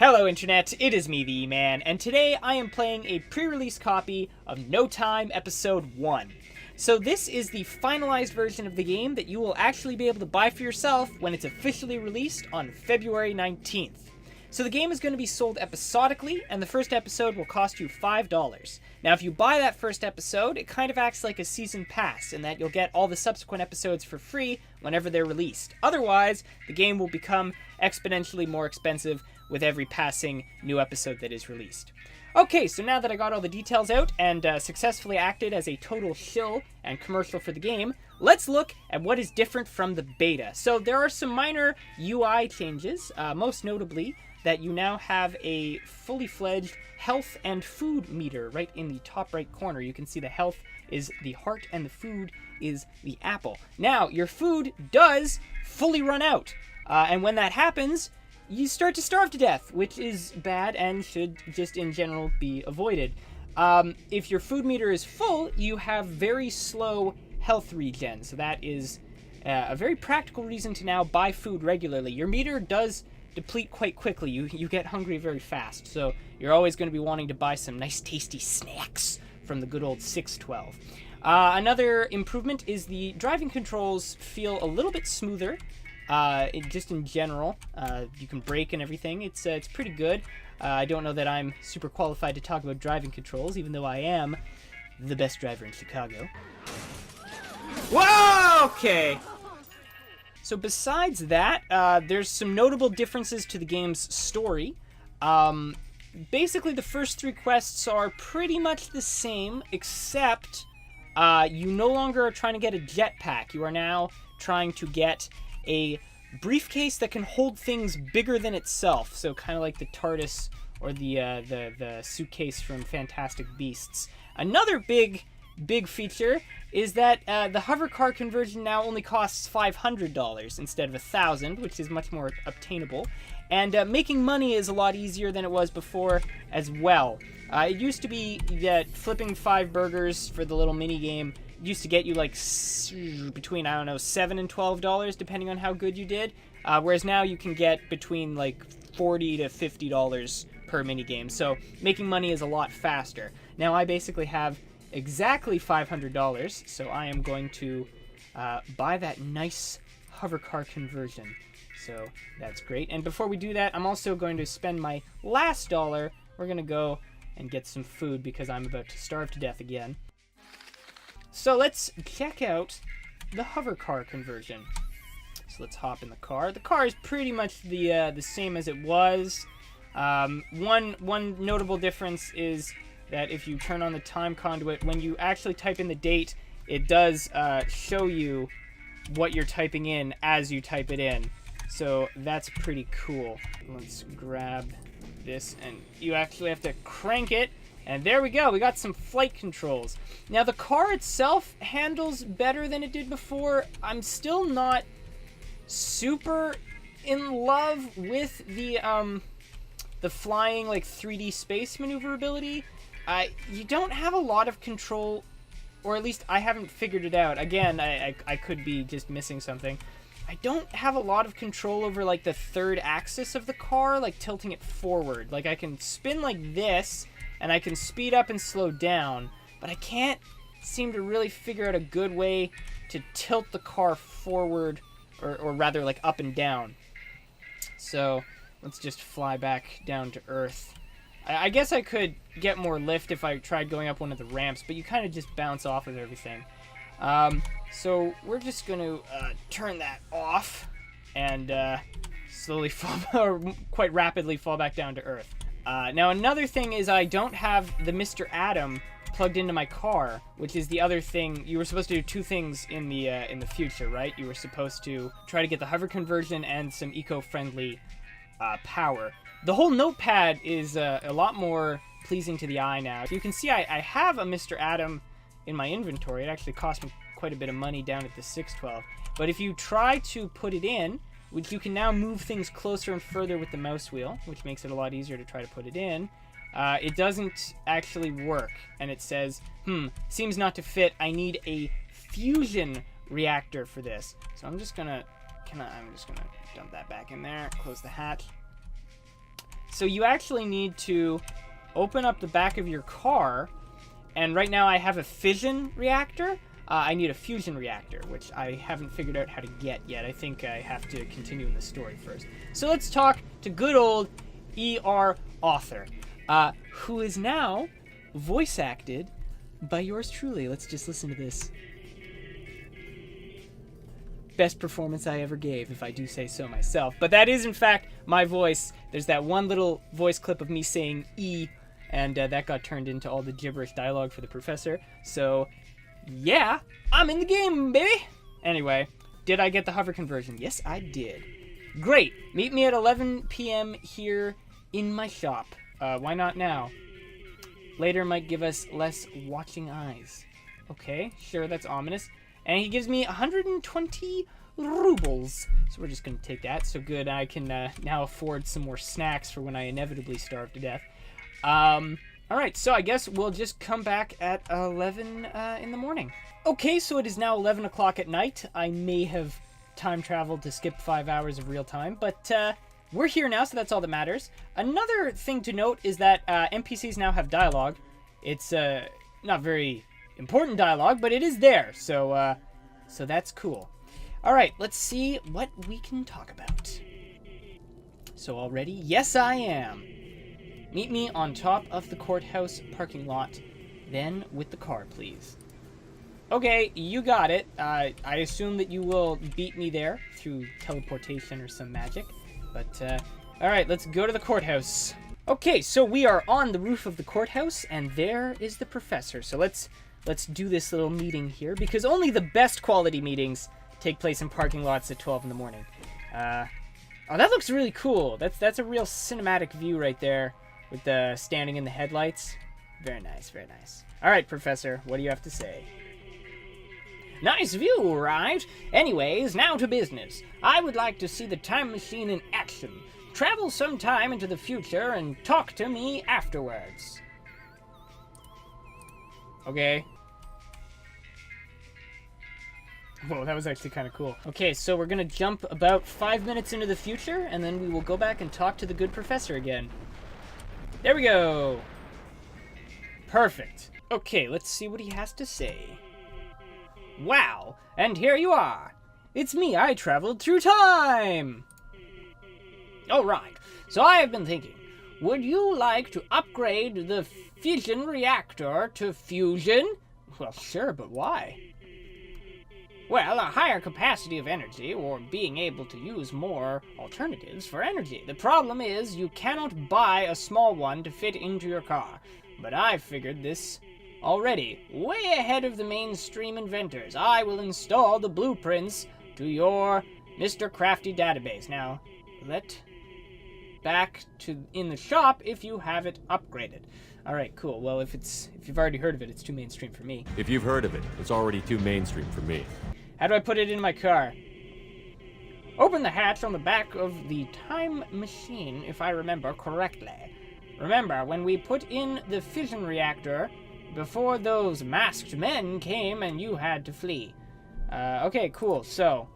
Hello Internet, it is me, the E-Man, and today I am playing a pre-release copy of No Time Episode 1. So this is the finalized version of the game that you will actually be able to buy for yourself when it's officially released on February 19th. So the game is going to be sold episodically, and the first episode will cost you $5. Now if you buy that first episode, it kind of acts like a season pass, in that you'll get all the subsequent episodes for free whenever they're released. Otherwise, the game will become exponentially more expensive with every passing new episode that is released. Okay, so now that I got all the details out and successfully acted as a total shill and commercial for the game, let's look at what is different from the beta. So there are some minor UI changes, most notably that you now have a fully fledged health and food meter right in the top right corner. You can see the health is the heart and the food is the apple. Now, your food does fully run out, and when that happens, you start to starve to death, which is bad and should just in general be avoided. If your food meter is full, you have very slow health regen, so that is a very practical reason to now buy food regularly. Your meter does deplete quite quickly. You get hungry very fast, so you're always going to be wanting to buy some nice tasty snacks from the good old 612. Another improvement is the driving controls feel a little bit smoother. Just in general, you can brake and everything. It's pretty good. I don't know that I'm super qualified to talk about driving controls, even though I am the best driver in Chicago. Whoa! Okay. So besides that, there's some notable differences to the game's story. Basically, the first three quests are pretty much the same, except you no longer are trying to get a jetpack. You are now trying to get a briefcase that can hold things bigger than itself, so kind of like the TARDIS or the suitcase from Fantastic Beasts. Another big feature is that the hover car conversion now only costs $500 instead of $1,000, which is much more obtainable, and making money is a lot easier than it was before as well. It used to be that flipping 5 burgers for the little mini game used to get you like between, I don't know, $7 and $12 depending on how good you did, whereas now you can get between like $40 to $50 per minigame, so making money is a lot faster. Now I basically have exactly $500, so I am going to buy that nice hover car conversion, so that's great. And before we do that, I'm also going to spend my last dollar. We're gonna go and get some food because I'm about to starve to death again. So let's check out the hover car conversion. So let's hop in the car. The car is pretty much the same as it was. One notable difference is that if you turn on the time conduit, when you actually type in the date, it does show you what you're typing in as you type it in. So that's pretty cool. Let's grab this, and you actually have to crank it. And there we go, we got some flight controls. Now the car itself handles better than it did before. I'm still not super in love with the flying like 3D space maneuverability. You don't have a lot of control, or at least I haven't figured it out. Again, I could be just missing something. I don't have a lot of control over like the third axis of the car, like tilting it forward. Like I can spin like this, and I can speed up and slow down, but I can't seem to really figure out a good way to tilt the car forward, or rather like up and down. So let's just fly back down to Earth. I guess I could get more lift if I tried going up one of the ramps, but you kind of just bounce off of everything. So we're just going to turn that off and slowly fall, or quite rapidly fall back down to Earth. Now another thing is I don't have the Mr. Atom plugged into my car, which is the other thing. You were supposed to do two things in the future, right? You were supposed to try to get the hover conversion and some eco-friendly power. The whole notepad is a lot more pleasing to the eye now. You can see I have a Mr. Atom in my inventory. It actually cost me quite a bit of money down at the 612. But if you try to put it in, which you can now move things closer and further with the mouse wheel, which makes it a lot easier to try to put it in, it doesn't actually work. And it says, seems not to fit. I need a fusion reactor for this. So I'm just gonna dump that back in there, close the hatch. So you actually need to open up the back of your car, and right now I have a fission reactor. I need a fusion reactor, which I haven't figured out how to get yet. I think I have to continue in the story first. So let's talk to good old E.R. Author, who is now voice acted by yours truly. Let's just listen to this. Best performance I ever gave, if I do say so myself. But that is, in fact, my voice. There's that one little voice clip of me saying E, and that got turned into all the gibberish dialogue for the professor. So, yeah, I'm in the game, baby! Anyway, did I get the hover conversion? Yes, I did. Great! Meet me at 11 p.m. here in my shop. Why not now? Later might give us less watching eyes. Okay, sure, that's ominous. And he gives me 120 rubles. So we're just going to take that. So good, I can now afford some more snacks for when I inevitably starve to death. Alright, so I guess we'll just come back at 11 in the morning. Okay, so it is now 11 o'clock at night. I may have time traveled to skip 5 hours of real time, but we're here now, so that's all that matters. Another thing to note is that NPCs now have dialogue. It's not very important dialogue, but it is there, so that's cool. All right, let's see what we can talk about. So all ready? Yes, I am. Meet me on top of the courthouse parking lot, then with the car, please. Okay, you got it. I assume that you will beat me there through teleportation or some magic, but all right, let's go to the courthouse. Okay, so we are on the roof of the courthouse, and there is the professor. So let's do this little meeting here, because only the best quality meetings take place in parking lots at 12 in the morning. Oh, that looks really cool. That's a real cinematic view right there with the standing in the headlights. Very nice, very nice. All right, Professor, what do you have to say? Nice view, right? Anyways, now to business. I would like to see the time machine in action. Travel sometime into the future and talk to me afterwards. Okay. Whoa, that was actually kind of cool. Okay, so we're gonna jump about 5 minutes into the future, and then we will go back and talk to the good professor again. There we go. Perfect. Okay, let's see what he has to say. Wow, and here you are. It's me, I traveled through time. All right, so I have been thinking, would you like to upgrade the fission reactor to fusion? Well, sure, but why? Well, a higher capacity of energy, or being able to use more alternatives for energy. The problem is, you cannot buy a small one to fit into your car. But I figured this already, way ahead of the mainstream inventors. I will install the blueprints to your Mr. Crafty database. Now, back to in the shop if you have it upgraded. All right, cool. Well, if you've already heard of it, it's too mainstream for me. If you've heard of it, it's already too mainstream for me. How do I put it in my car? Open the hatch on the back of the time machine, if I remember correctly. Remember, when we put in the fission reactor, before those masked men came and you had to flee. Okay, cool. So,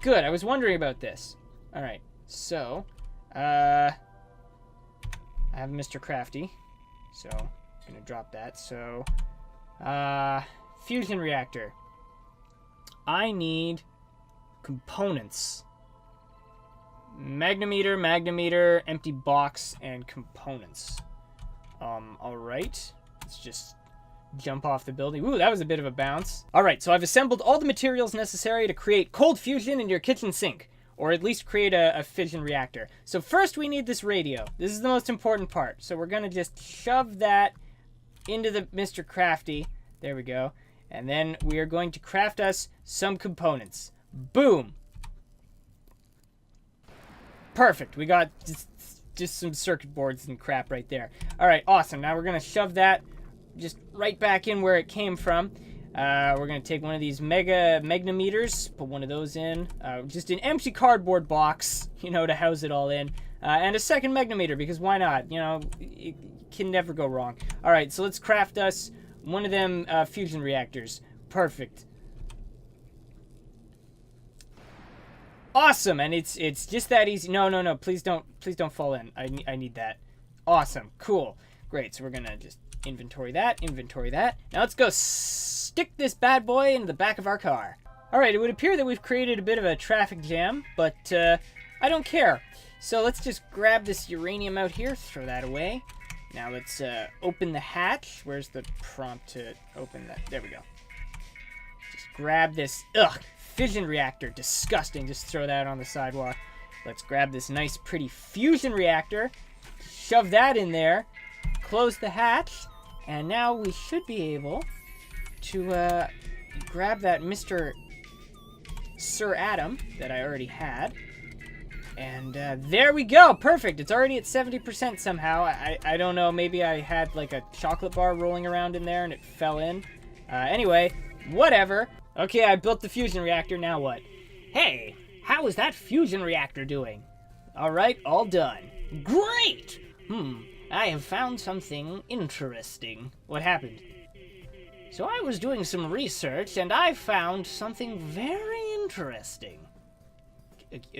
good. I was wondering about this. All right. So, I have Mr. Crafty. So, I'm going to drop that. So, fusion reactor. I need components. Magnemeter, empty box, and components. Alright. Let's just jump off the building. Ooh, that was a bit of a bounce. Alright, so I've assembled all the materials necessary to create cold fusion in your kitchen sink. Or at least create a fission reactor. So first we need this radio. This is the most important part. So we're gonna just shove that into the Mr. Crafty. There we go. And then we are going to craft us some components. Boom! Perfect. We got just some circuit boards and crap right there. All right, awesome. Now we're going to shove that just right back in where it came from. We're going to take one of these magnemeters, put one of those in. Just an empty cardboard box, to house it all in. And a second magnemeter, because why not? It can never go wrong. All right, so let's craft us one of them fusion reactors. Perfect. Awesome, and it's just that easy. No, please don't fall in. I need that. Awesome, cool, great. So we're gonna just inventory that. Now let's go stick this bad boy into the back of our car. All right, it would appear that we've created a bit of a traffic jam, but I don't care. So let's just grab this uranium out here, throw that away. Now let's open the hatch. Where's the prompt to open that? There we go. Just grab this, fission reactor, disgusting. Just throw that on the sidewalk. Let's grab this nice, pretty fusion reactor, shove that in there, close the hatch, and now we should be able to grab that Mr. Sir Atom that I already had. And there we go. Perfect. It's already at 70% somehow. I don't know. Maybe I had like a chocolate bar rolling around in there and it fell in. Anyway, whatever. Okay, I built the fusion reactor. Now what? Hey, how is that fusion reactor doing? All right, all done. Great. I have found something interesting. What happened? So I was doing some research and I found something very interesting.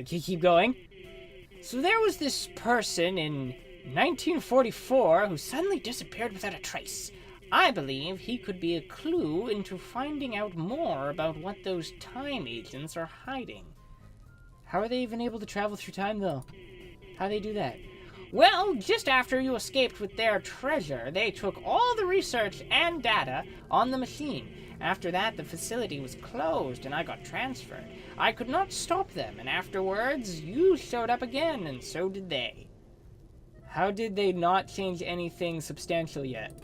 Keep going. So there was this person in 1944 who suddenly disappeared without a trace. I believe he could be a clue into finding out more about what those time agents are hiding. How are they even able to travel through time, though? How do they do that? Well, just after you escaped with their treasure, they took all the research and data on the machine. After that, the facility was closed and I got transferred. I could not stop them, and afterwards, you showed up again, and so did they. How did they not change anything substantial yet?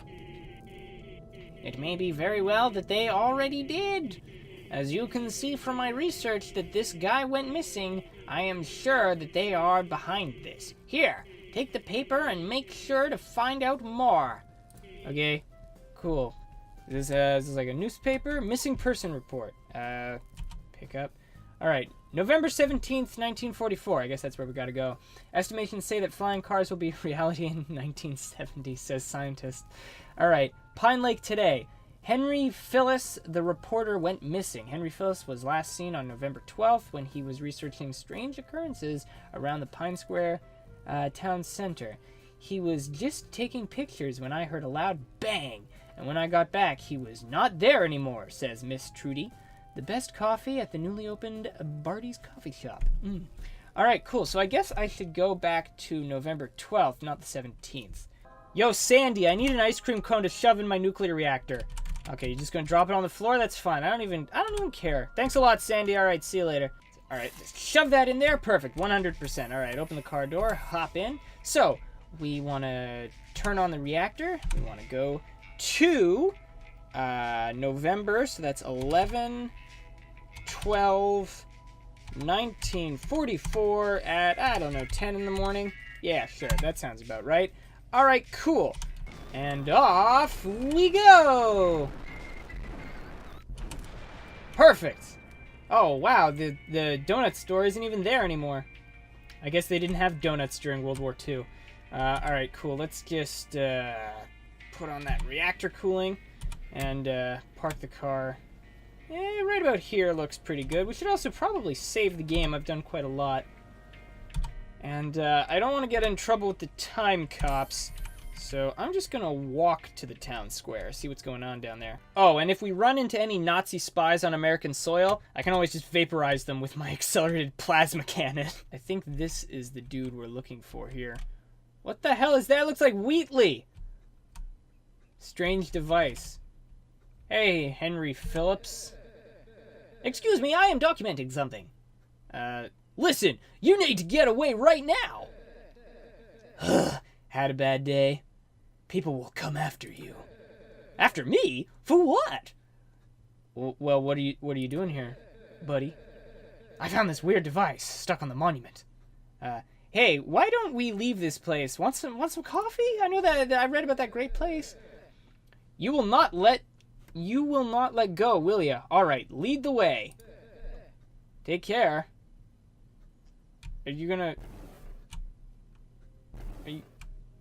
It may be very well that they already did. As you can see from my research that this guy went missing, I am sure that they are behind this. Here, take the paper and make sure to find out more. Okay, cool. This is like a newspaper. Missing person report. Pick up. Alright, November 17th, 1944. I guess that's where we gotta go. Estimations say that flying cars will be reality in 1970, says scientist. Alright, Pine Lake today. Henry Phyllis, the reporter, went missing. Henry Phyllis was last seen on November 12th when he was researching strange occurrences around the Pine Square town center. He was just taking pictures when I heard a loud bang, and when I got back, he was not there anymore, says Miss Trudy. The best coffee at the newly opened Barty's Coffee Shop. Alright, cool. So I guess I should go back to November 12th, not the 17th. Yo, Sandy, I need an ice cream cone to shove in my nuclear reactor. Okay, you're just gonna drop it on the floor? That's fine. I don't even care. Thanks a lot, Sandy. Alright, see you later. Alright, just shove that in there. Perfect. 100%. Alright, open the car door, hop in. So, we want to turn on the reactor. We want to go to November, so that's 11, 12, 1944 at, I don't know, 10 in the morning? Yeah, sure, that sounds about right. Alright, cool. And off we go! Perfect! Oh, wow, the donut store isn't even there anymore. I guess they didn't have donuts during World War II. Alright, cool. Let's just put on that reactor cooling and park the car. Yeah, right about here looks pretty good. We should also probably save the game. I've done quite a lot. And I don't want to get in trouble with the time cops, so I'm just going to walk to the town square, see what's going on down there. Oh, and if we run into any Nazi spies on American soil, I can always just vaporize them with my accelerated plasma cannon. I think this is the dude we're looking for here. What the hell is that? It looks like Wheatley. Strange device. Hey, Henry Phillips. Excuse me, I am documenting something. Listen, you need to get away right now. Had a bad day. People will come after you. After me? For what? Well, what are you doing here, buddy? I found this weird device stuck on the monument. Hey, why don't we leave this place? Want some coffee? I know that I read about that great place. You will not let go, will ya? All right, lead the way. Take care. Are you gonna? Are you?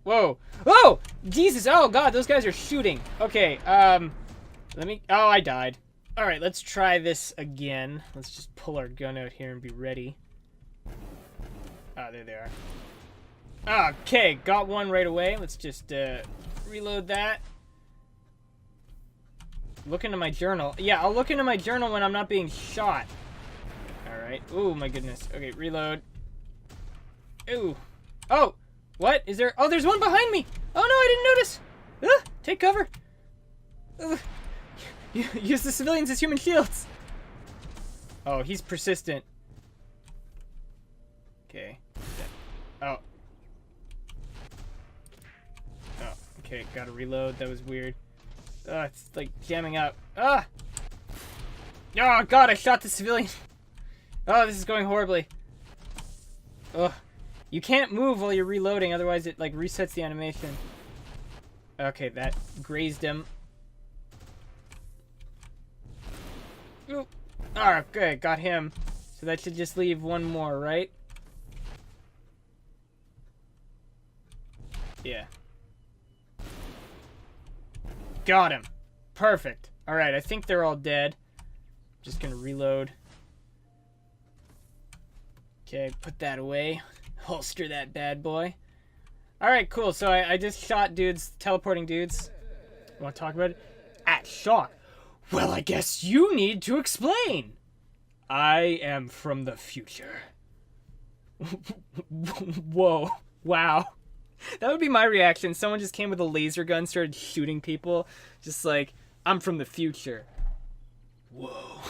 Whoa! Oh, Jesus! Oh God, those guys are shooting. Okay, let me. Oh, I died. All right, let's try this again. Let's just pull our gun out here and be ready. Oh, there they are. Okay, got one right away. Let's just reload that. Look into my journal. Yeah, I'll look into my journal when I'm not being shot. Alright. Ooh, my goodness. Okay, reload. Ooh. Oh! What? Is there... Oh, there's one behind me! Oh, no, I didn't notice! Take cover! Use the civilians as human shields! Oh, he's persistent. Okay. Oh. Oh, okay, gotta reload. That was weird. It's like jamming up. Oh, God, I shot the civilian. Oh, this is going horribly. Ugh. You can't move while you're reloading, otherwise it, like, resets the animation. Okay, that grazed him. Ooh. Alright, good, got him. So that should just leave one more, right? Yeah. Got him. Perfect. Alright, I think they're all dead. Just gonna reload. Okay, put that away. Holster that bad boy. Alright, cool. So I just shot dudes, teleporting dudes. Want to talk about it? At shock. Well, I guess you need to explain. I am from the future. Whoa. Wow. That would be my reaction. Someone just came with a laser gun, started shooting people. Just like, I'm from the future. Whoa.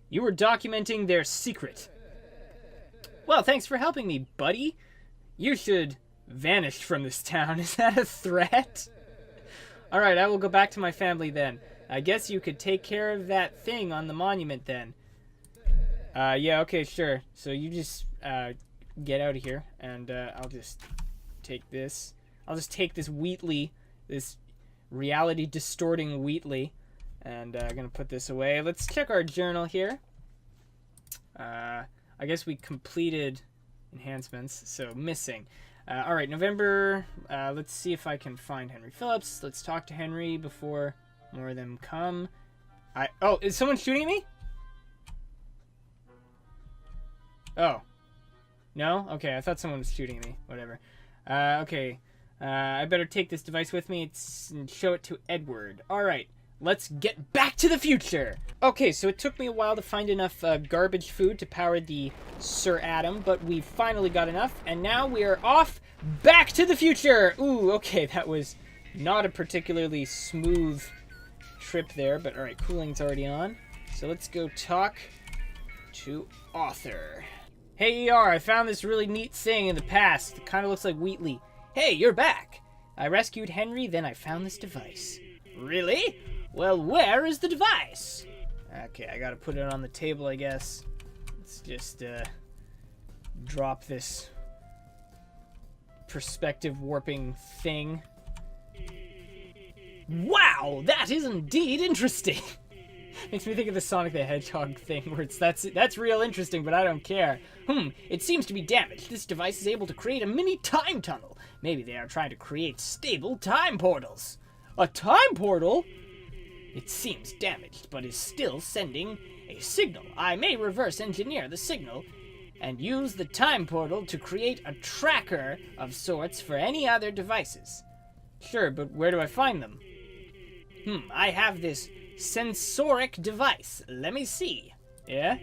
You were documenting their secret. Well, thanks for helping me, buddy. You should vanish from this town. Is that a threat? Alright, I will go back to my family then. I guess you could take care of that thing on the monument then. Yeah, okay, sure. So you just, get out of here, and I'll just take this. I'll just take this Wheatley, this reality-distorting Wheatley, and I'm gonna put this away. Let's check our journal here. I guess we completed enhancements, so missing. Alright, November, let's see if I can find Henry Phillips. Let's talk to Henry before more of them come. Oh, is someone shooting at me? Oh. No? Okay, I thought someone was shooting at me. Whatever. Okay. I better take this device with me and show it to Edward. Alright, let's get back to the future! Okay, so it took me a while to find enough garbage food to power the Sir Adam, but we finally got enough, and now we are off back to the future! Ooh, okay, that was not a particularly smooth trip there, but alright, cooling's already on. So let's go talk to Arthur. Hey ER, I found this really neat thing in the past. It kind of looks like Wheatley. Hey, you're back! I rescued Henry, then I found this device. Really? Well, where is the device? Okay, I gotta put it on the table, I guess. Let's just, drop this perspective warping thing. Wow, that is indeed interesting! Makes me think of the Sonic the Hedgehog thing, where that's real interesting, but I don't care. It seems to be damaged. This device is able to create a mini time tunnel. Maybe they are trying to create stable time portals. A time portal? It seems damaged, but is still sending a signal. I may reverse engineer the signal and use the time portal to create a tracker of sorts for any other devices. Sure, but where do I find them? I have this sensoric device. Let me see. Yeah?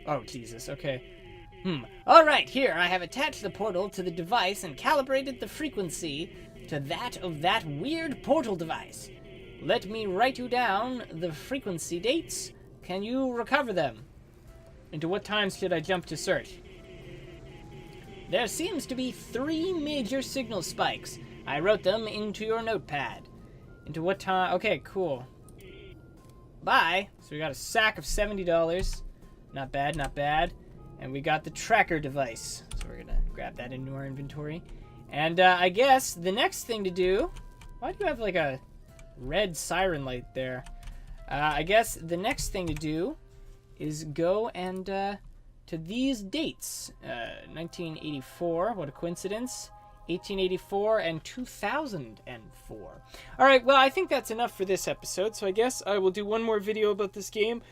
Oh, Jesus, okay. Alright, here, I have attached the portal to the device and calibrated the frequency to that of that weird portal device. Let me write you down the frequency dates. Can you recover them? Into what times should I jump to search? There seems to be 3 major signal spikes. I wrote them into your notepad. Into what time? Okay, cool. Bye. So we got a sack of $70. Not bad, not bad. And we got the tracker device. So we're gonna grab that into our inventory. And I guess the next thing to do... Why do you have like a red siren light there? I guess the next thing to do is go and to these dates. 1984, what a coincidence. 1884 and 2004. Alright, well, I think that's enough for this episode, so I guess I will do one more video about this game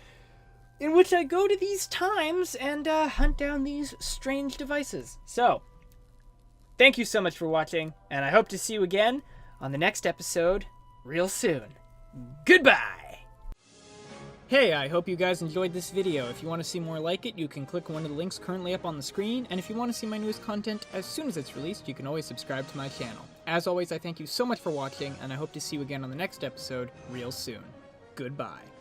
in which I go to these times and hunt down these strange devices. So, thank you so much for watching, and I hope to see you again on the next episode real soon. Goodbye! Hey, I hope you guys enjoyed this video. If you want to see more like it, you can click one of the links currently up on the screen, and if you want to see my newest content as soon as it's released, you can always subscribe to my channel. As always, I thank you so much for watching, and I hope to see you again on the next episode real soon. Goodbye.